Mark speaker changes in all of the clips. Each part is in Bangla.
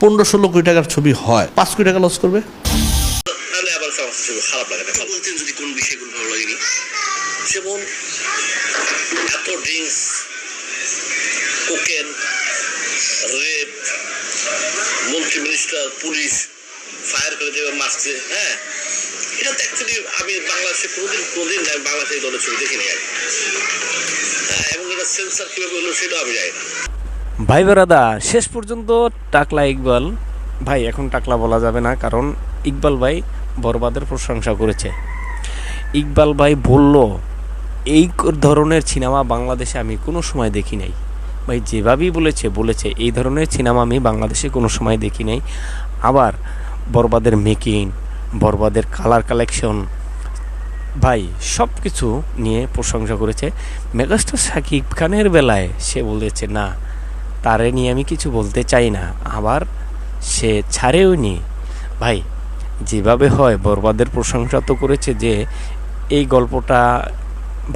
Speaker 1: 15-16 কোটি টাকার ছবি হয়, 5 কোটি টাকা লস করবে।
Speaker 2: তাহলে আবার খারাপ লাগে না। বলতেন যদি কোন বিষয়গুলো ভালো লাগেনি, যেমন এত ড্রিঙ্কস, কোকেন, রেপ, মন্ত্রী মিনিস্টার, পুলিশ ফায়ার করে দেবে, মারছে। হ্যাঁ, এটা তো অ্যাকচুয়ালি আমি বাংলাদেশে কোনোদিন বাংলাদেশে এই দলের ছবি দেখিনি। হ্যাঁ, এবং এটা সেন্সার কীভাবে হলো সেটাও আমি জানি না।
Speaker 3: ভাই বেরাদা, শেষ পর্যন্ত টাকলা ইকবাল ভাই, এখন টাকলা বলা যাবে না, কারণ ইকবাল ভাই বরবাদের প্রশংসা করেছে। ইকবাল ভাই বলল, এই ধরনের সিনেমা বাংলাদেশে আমি কোনো সময় দেখি নাই। ভাই যেভাবেই বলেছে এই ধরনের সিনেমা আমি বাংলাদেশে কোনো সময় দেখি নাই। আবার বরবাদের মেকিং, বরবাদের কালার কালেকশন, ভাই সব কিছু নিয়ে প্রশংসা করেছে। মেগাস্টার শাকিব খানের বেলায় সে বলেছে, না, তারে নিয়ে আমি কিছু বলতে চাই না, আবার সে ছাড়েও নি। ভাই যেভাবে হয়, বরবাদের প্রশংসা তো করেছে যে এই গল্পটা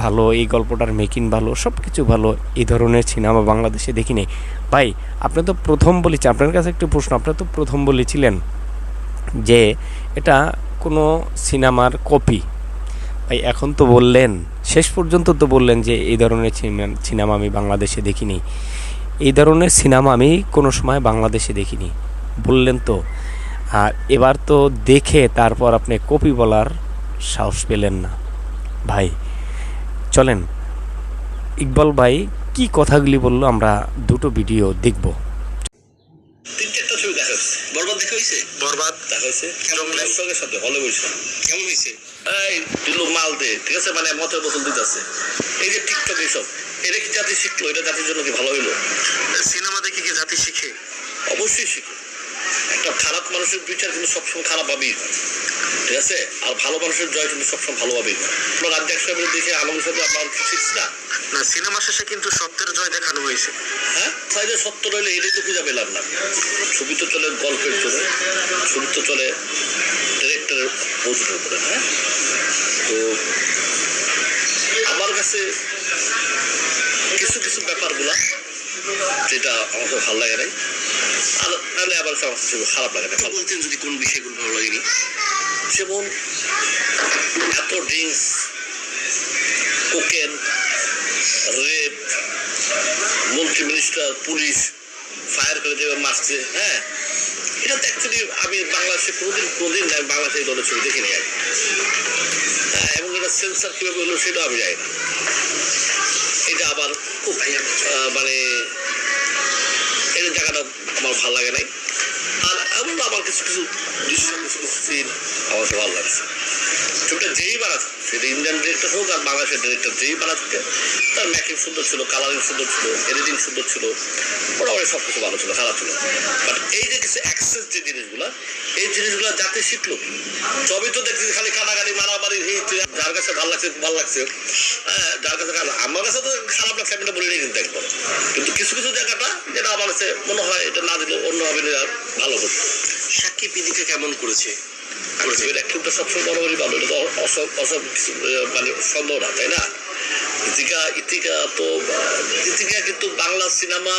Speaker 3: ভালো, এই গল্পটার মেকিং ভালো, সব কিছু ভালো। এই ধরনের সিনেমা বাংলাদেশে দেখি নেই। ভাই আপনি তো প্রথম বলেছি, আপনার কাছে একটু প্রশ্ন, আপনারা তো প্রথম বলেছিলেন যে এটা কোনো সিনেমার কপি। ভাই এখন তো বললেন, শেষ পর্যন্ত তো বললেন যে এই ধরনের সিনেমা আমি বাংলাদেশে দেখিনি, এই ধরনের সিনেমা আমি কোনো সময় বাংলাদেশে দেখিনি বললেন তো। আর এবার তো দেখে তারপর আপনি কপি বলার সাহস পেলেন না। ভাই চলেন, ইকবাল ভাই কি কথাগুলি বললো আমরা দুটো ভিডিও দেখব।
Speaker 2: 3-4টা ছবি দেখা হচ্ছে। বরবাদ দেখা হয়েছে? বরবাদ দেখা হয়েছে। সঙ্গে সাথে হলে বসে কেমন হয়েছে? এই দিল মাল দে, ঠিক আছে, মানে মতের বোতল দিতেছে। এই যে টিকটক এইসব, এটা কি জাতি শিখলো? এটা জাতির জন্য কি ভালো হইলো? সিনেমা দেখে কি জাতি শিখে? অবশ্যই শিখে। একটা খারাপ মানুষের বিচার কিন্তু সবসময় খারাপ ভাবেই হয়, ঠিক আছে, আর ভালো মানুষের জয় কিন্তু সবসময় ভালোভাবেই হয়। আমরা রাজ্য একসাথে দেখে আলমের সাথে আপনার শিখছি না। না, সিনেমা শেষে কিন্তু সত্যের জয় দেখানো হয়েছে। হ্যাঁ, তাই যে সত্য রইলে এটাই তো খুঁজে পেলাম না। ছবি তো চলে গল্পের চলে, ছবি তো চলে ডিরেক্টরের মজুরের উপরে। হ্যাঁ, তো আমার কাছে কিছু কিছু ব্যাপারগুলা যেটা আমাকে ভালো লাগে নাই, আর নাহলে আবার খারাপ লাগে না। বলতেন যদি কোন বিষয়গুলো ভালো লাগেনি, যেমন এত ড্রিঙ্কস, কোকেন, রেপ, মন্ত্রী মিনিস্টার, পুলিশ ফায়ার করে দেবে, মারছে। হ্যাঁ, এটা তো অ্যাকচুয়ালি আমি বাংলাদেশে কোনোদিন বাংলাদেশে এই দলের ছবি দেখিনি। হ্যাঁ, এবং এটা সেন্সার কীভাবে হলো সেটাও আমি জানি না। এটা আবার খুব মানে এই জায়গাটা আমার ভালো লাগে নাই। আর এমন আমার কিছু কিছু দৃশ্য, কিছু কিছু সিন আমার ভালো লাগছে। ছবিটা যেই বানাচ্ছে, সেটা ইন্ডিয়ান ডিরেক্টর হোক আর বাংলাদেশের ডিরেক্টর যেই বানাচ্ছে, তার মেকিং সুন্দর ছিল, কালারিং সুন্দর ছিল, এডিটিং সুন্দর ছিল, মোটামুটি সব কিছু ভালো ছিল, খারাপ ছিল। বাট এই যে কিছু অ্যাক্সেস যে জিনিসগুলো, এই জিনিসগুলো যাতে শিখলো। সবই তো দেখছি খালি কাটাকাটি, মারামারি, যার কাছে ভালো লাগছে। হ্যাঁ, যার কাছে আমার কাছে তো খারাপ লাগছে, আমি এটা বলিনি কিন্তু একবার। কিন্তু কিছু কিছু জায়গাটা যেটা আমার কাছে মনে হয় এটা না দিলে অন্যভাবে ভালো করতো। সাকিব ইদিকে কেমন করেছে? একটা সবসময় বরাবরই ভালো, এটা তো অসব মানে সন্দেহ না, তাই না? ইতিকা কিন্তু বাংলা সিনেমা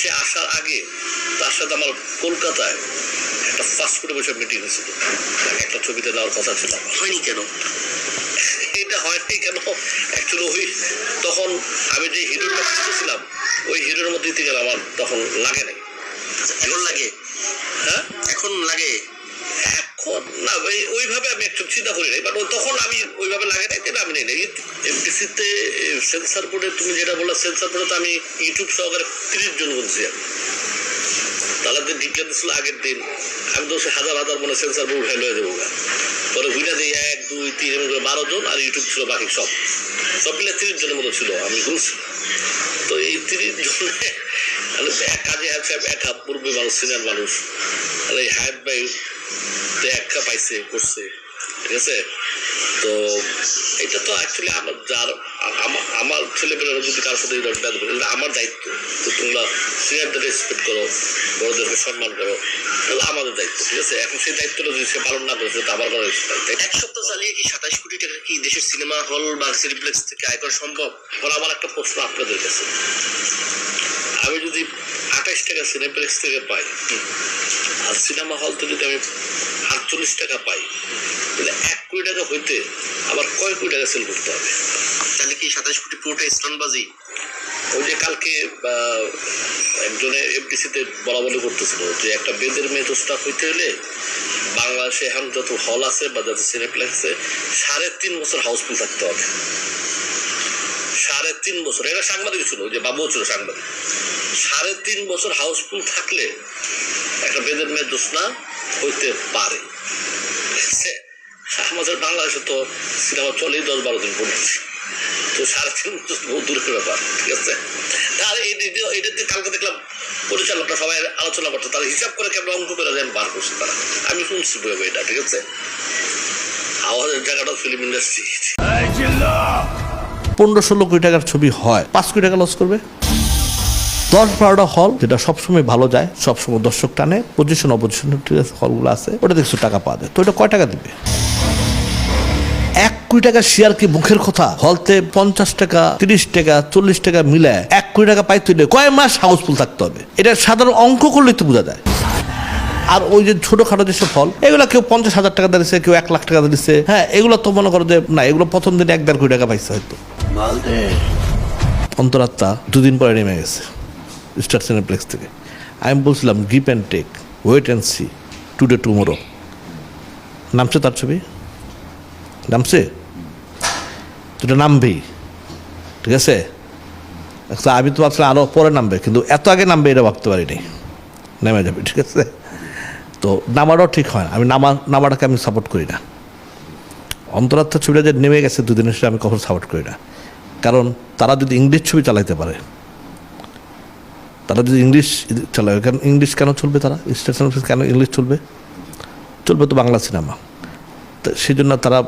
Speaker 2: সে আসার আগে তার সাথে আমার কলকাতায় একটা ফাস্ট ফুডে বসে মিটিং হয়েছিল, একটা ছবিতে দেওয়ার কথা ছিল। হয়নি কেন? এটা হয়নি কেন? অ্যাকচুয়ালি ওই তখন আমি যে হিরোটা খুঁজতেছিলাম, ওই হিরোর মধ্যে ইতিকা আমার তখন লাগে নাই। এখন লাগে? হ্যাঁ, এখন লাগে। এখন না, ওইভাবে আমি একটু চিন্তা করি নাই, বাট তখন আমি ওইভাবে লাগে নাই, আমি নেই নাই। এমটিসিতে সেন্সার বোর্ডে তুমি যেটা বললা, সেন্সার বোর্ডে তো আমি ইউটিউব সহকারে 30 জন বলছি। তাহলে ডিক্লেয়ার দিচ্ছিল আগের দিন, আমি তো হাজার হাজার মনে সেন্সার বোর্ড উঠাই লয়ে দেবো। পরে হুইটা দিই 1, 2, 3 এমন করে 12 জন, আর ইউটিউব ছিল বাকি সব মিলে 30 জনের মতো ছিল। আমি ঘুরছি, তো এই 30 জনে কাজে একা পূর্বে মানুষ, সিনিয়র মানুষ, এই হায়াত ভাই তো একা পাইছে, করছে, ঠিক আছে। তো এটা তো অ্যাকচুয়ালি আমার ছেলেপেলেরা যদি কারোর সাথে এটা আমার দায়িত্ব। তো তোমরা সিনিয়রদের রেসপেক্ট করো, বড়দেরকে সম্মান করো, তাহলে আমাদের দায়িত্ব, ঠিক আছে। এখন সেই দায়িত্বটা যদি সে পালন না করে, সেটা আবার করার এক সপ্তাহ চালিয়ে কি 27 কোটি টাকা কি দেশের সিনেমা হল বা সিনেপ্লেক্স থেকে আয় করা সম্ভব? আমার একটা প্রশ্ন আপনাদের কাছে, আমি যদি 28 টাকা সিনেপ্লেক্স থেকে পাই, আর সিনেমা হল থেকে যদি আমি 48 টাকা পাই, তাহলে 1 কোটি টাকা হইতে আবার কয় কোটি টাকা সেল করতে হবে?
Speaker 4: তাহলে কি 27 কোটি পুরোটা স্টোনবাজি?
Speaker 2: ওই যে কালকে একজনে এফডিসিতে বলা বলি করতেছিল যে একটা বেদের মেয়ে দোষটা হইতে হলে বাংলাদেশে এখন যত হল আছে বা যত সিনেপ্লেক্সে 3.5 বছর হাউসফুল থাকতে হবে। 3.5 বছর, এটা সাংবাদিক ছিল, ওই যে বাবুও ছিল সাংবাদিক। 3.5 বছর হাউসফুল থাকলে একটা বেদের মেয়ে দোষ না হইতে পারে। আমাদের বাংলাদেশে তো সিনেমা চলেই 10-12 দিন পড়েছি, তো 3.5 বছর বহু দূরের ব্যাপার, ঠিক আছে। তাহলে এইটাতে কালকে দেখলাম পরিচালকরা সবাই আলোচনা করতো, তারা হিসাব করে কেমন অঙ্ক করে যেন বার করছে তারা, আমি শুনছি বই এটা, ঠিক আছে। আমাদের জায়গাটা ফিল্ম ইন্ডাস্ট্রি
Speaker 1: 15-16 কোটি টাকার ছবি হয়, 5 কোটি টাকা লস করবে। 10-12টা হল যেটা সবসময় ভালো যায়, সবসময় দর্শক টানে, পজিশন অপজিশন হলগুলো আছে, ওটা দেখছো টাকা পাওয়া যায়, তো এটা কয় টাকা দিবে? 1 কোটি টাকা শেয়ার কি মুখের কথা? হলতে 50 টাকা, 30 টাকা, 40 টাকা মিলে 1 কোটি টাকা পাইতে হলে কয় মাস হাউসফুল থাকতে হবে? এটা সাধারণ অঙ্ক করলেই তো বোঝা যায়। আর ওই যে ছোটখাটো যেসব হল, এগুলো কেউ 50,000 টাকা দিচ্ছে, কেউ 1 লাখ টাকা দিচ্ছে, হ্যাঁ, এগুলো তো মনে করো যে না, এগুলো প্রথম দিনে 1-1.5 কোটি টাকা পাইছে হয়তো। অন্তরাত্মা 2 দিন পরে নেমে গেছে স্টার সিনেপ্লেক্স থেকে। আমি বলছিলাম give and take, wait and see, today tomorrow. নামছে তার ছবি, নামছে, যেটা নামবেই, ঠিক আছে। আমি তো ভাবছিলাম আরও পরে নামবে, কিন্তু এত আগে নামবে এটা ভাবতে পারিনি, নেমে যাবে, ঠিক আছে। তো নামাটাও ঠিক হয় না, আমি নামাটাকে আমি সাপোর্ট করি না। অন্তরাত্মার ছবিটা যে নেমে গেছে 2 দিনের সাথে আমি কখনো সাপোর্ট করি না, কারণ তারা যদি ইংলিশ ছবি চালাইতে পারে, তারা যদি ইংলিশ চালায়, কারণ ইংলিশ কেন চলবে? তারা স্টার সিনেপ্লেক্স কেন ইংলিশ চলবে? চলবে তো বাংলা সিনেমা, তো সেই জন্য তারা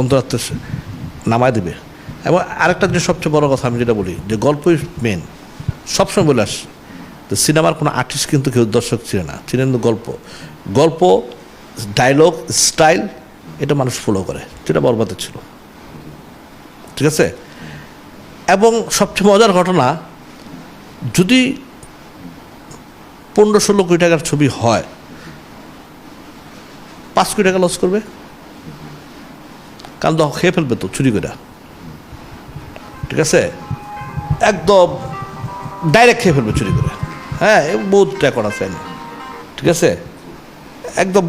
Speaker 1: অন্তরাত্মা নামায় দেবে। এবং আরেকটা যে সবচেয়ে বড় কথা আমি যেটা বলি, যে গল্পই মেন, সবসময় বলে আসি যে সিনেমার কোনো আর্টিস্ট কিন্তু কেউ দর্শক চিনে না, চিনেন গল্প, গল্প, ডায়লগ, স্টাইল, এটা মানুষ ফলো করে, যেটা বরবাদে ছিল, ঠিক আছে। এবং সবচেয়ে মজার ঘটনা, যদি 15-16 কোটি টাকার ছবি হয়, 5 কোটি টাকা লস করবে, কারণ খেয়ে ফেলবে তো চুরি করে, ঠিক আছে, একদম ডাইরেক্ট খেয়ে ফেলবে চুরি করে, হ্যাঁ, বহুত রেকর্ড আছে, ঠিক আছে, একদম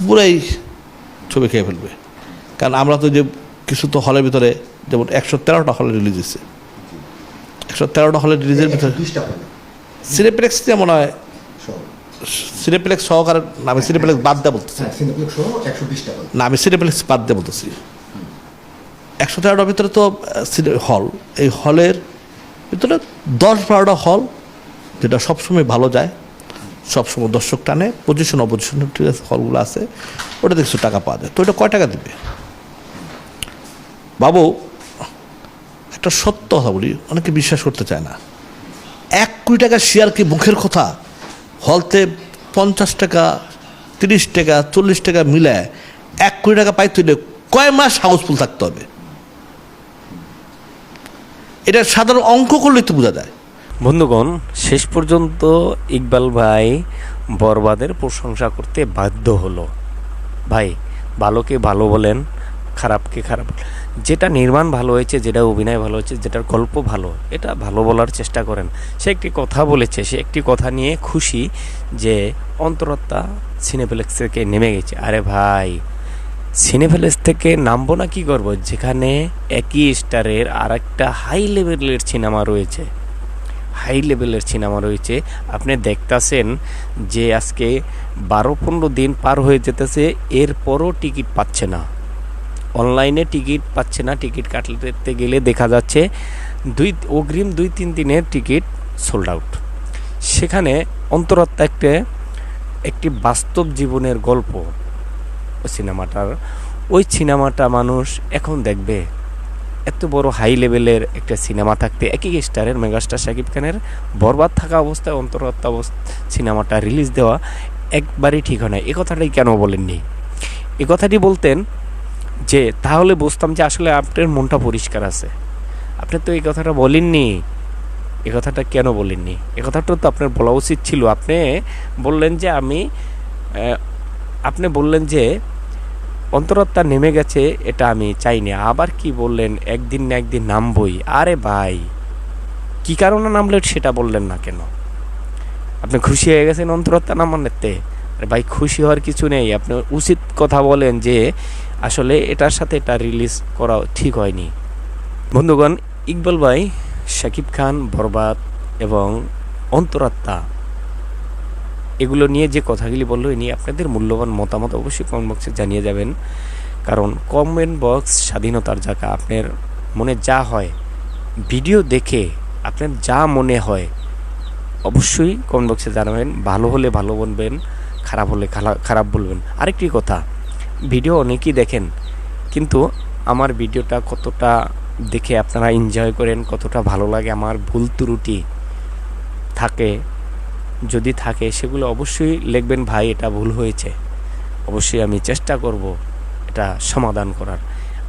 Speaker 1: পুরাই ছবি খেয়ে ফেলবে। কারণ আমরা তো যে কিছু তো হলের ভিতরে, যেমন 113টা হলে রিলিজ হয়েছে, 113টা হলে রিলিজের ভিতরে সিনেপ্লেক্স মনে হয়, সিনেপ্লেক্স সহকারে আমি সিনেপ্লেক্স বাদ দেওয়া বলতেছি না, আমি সিনেপ্লেক্স বাদ দেওয়া বলতেছি। 113টার ভিতরে তো হল, এই হলের ভিতরে 10-12টা হল যেটা সবসময় ভালো যায়, সবসময় দর্শক টানে, পজিশন অপজিশন হলগুলো আছে, ওটা দেখছো টাকা পাওয়া যায়, তো ওটা কয় টাকা দিবে? বাবু, একটা সত্য কথা বলি, অনেকে বিশ্বাস করতে চায় না। 1 কোটি টাকা শেয়ার কি মুখের কথা? হলতে 50 টাকা, 30 টাকা, 40 টাকা মিলে 1 কোটি টাকা পাইতে হলে কয় মাস হাউসফুল থাকতে হবে? এটা সাধারণ অঙ্ক করলেই তো বোঝা যায়।
Speaker 3: বন্ধুগণ, শেষ পর্যন্ত ইকবাল ভাই বরবাদের প্রশংসা করতে বাধ্য হলো। ভাই, ভালোকে ভালো বলেন, খারাপকে খারাপ, যেটা নির্মাণ ভালো হয়েছে, যেটা অভিনয় ভালো হয়েছে, যেটার গল্প ভালো, এটা ভালো বলার চেষ্টা করেন। সে একটি কথা বলেছে, সে একটি কথা নিয়ে খুশি যে অন্তরাত্মা সিনেপ্লেক্স থেকে নেমে গেছে। আরে ভাই, সিনেপ্লেক্স থেকে নামবো না কি করবো, যেখানে একই স্টারের আর একটা হাই লেভেলের সিনেমা রয়েছে, আপনি দেখতেছেন যে আজকে 12-15 দিন পার হয়ে যেতেছে, এরপরও টিকিট পাচ্ছে না, অনলাইনে টিকিট পাচ্ছে না। টিকিট কাটতে গেলে দেখা যাচ্ছে অগ্রিম 2-3 দিনের টিকিট সোল্ড আউট। সেখানে অন্তরাত্মা একটি বাস্তব জীবনের গল্প ওই সিনেমাটা মানুষ এখন দেখবে। এত বড় হাই লেভেলের একটা সিনেমা থাকতে, একই স্টারের মেগাস্টার শাকিব খানের বরবাদ থাকা অবস্থায় অন্তরাত্মা সিনেমাটা রিলিজ দেওয়া একবারই ঠিক হয় না। এ কথাটাই কেন বলেননি? এ কথাটি বলতেন যে তাহলে বুঝতাম যে আসলে আপনার মনটা পরিষ্কার আছে। আপনি তো এই কথাটা বলেননি, এ কথাটা কেন বলেননি? এ কথাটা তো আপনার বলা উচিত ছিল। বললেন যে আপনি বললেন যে অন্তরাত্মা নেমে গেছে, এটা আমি চাইনি। আবার কি বললেন, একদিন না একদিন নামবই। আরে ভাই, কি কারণে নামলেন সেটা বললেন না কেন? আপনি খুশি হয়ে গেছেন অন্তরাত্মা নামানোতে? আরে ভাই, খুশি হওয়ার কিছু নেই। আপনি উচিত কথা বলেন যে আসলে এটার সাথে এটা রিলিজ করা ঠিক হয়নি। বন্ধুগণ, ইকবাল ভাই শাকিব খান, বরবাদ এবং অন্তরাত্মা এগুলো নিয়ে যে কথাগুলি বললো, এ নিয়ে আপনাদের মূল্যবান মতামত অবশ্যই কমেন্ট বক্সে জানিয়ে যাবেন। কারণ কমেন্ট বক্স স্বাধীনতার জায়গা। আপনার মনে যা হয়, ভিডিও দেখে আপনার যা মনে হয় অবশ্যই কমেন্ট বক্সে জানাবেন। ভালো হলে ভালো বলবেন, খারাপ হলে খারাপ বলবেন। আরেকটি কথা, ভিডিও অনেকেই দেখেন, কিন্তু আমার ভিডিওটা কতটা দেখে আপনারা এনজয় করেন, কতটা ভালো লাগে, আমার ভুল ত্রুটি যদি থাকে সেগুলো অবশ্যই লিখবেন। ভাই, এটা ভুল হয়েছে, অবশ্যই আমি চেষ্টা করব এটা সমাধান করার।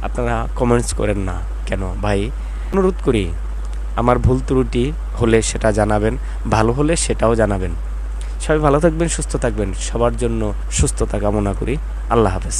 Speaker 3: আপনারা কমেন্টস করেন না কেন ভাই? অনুরোধ করি, আমার ভুল ত্রুটি হলে সেটা জানাবেন, ভালো হলে সেটাও জানাবেন। সবাই ভালো থাকবেন, সুস্থ থাকবেন। সবার জন্য সুস্থতা কামনা করি। আল্লাহ হাফেজ।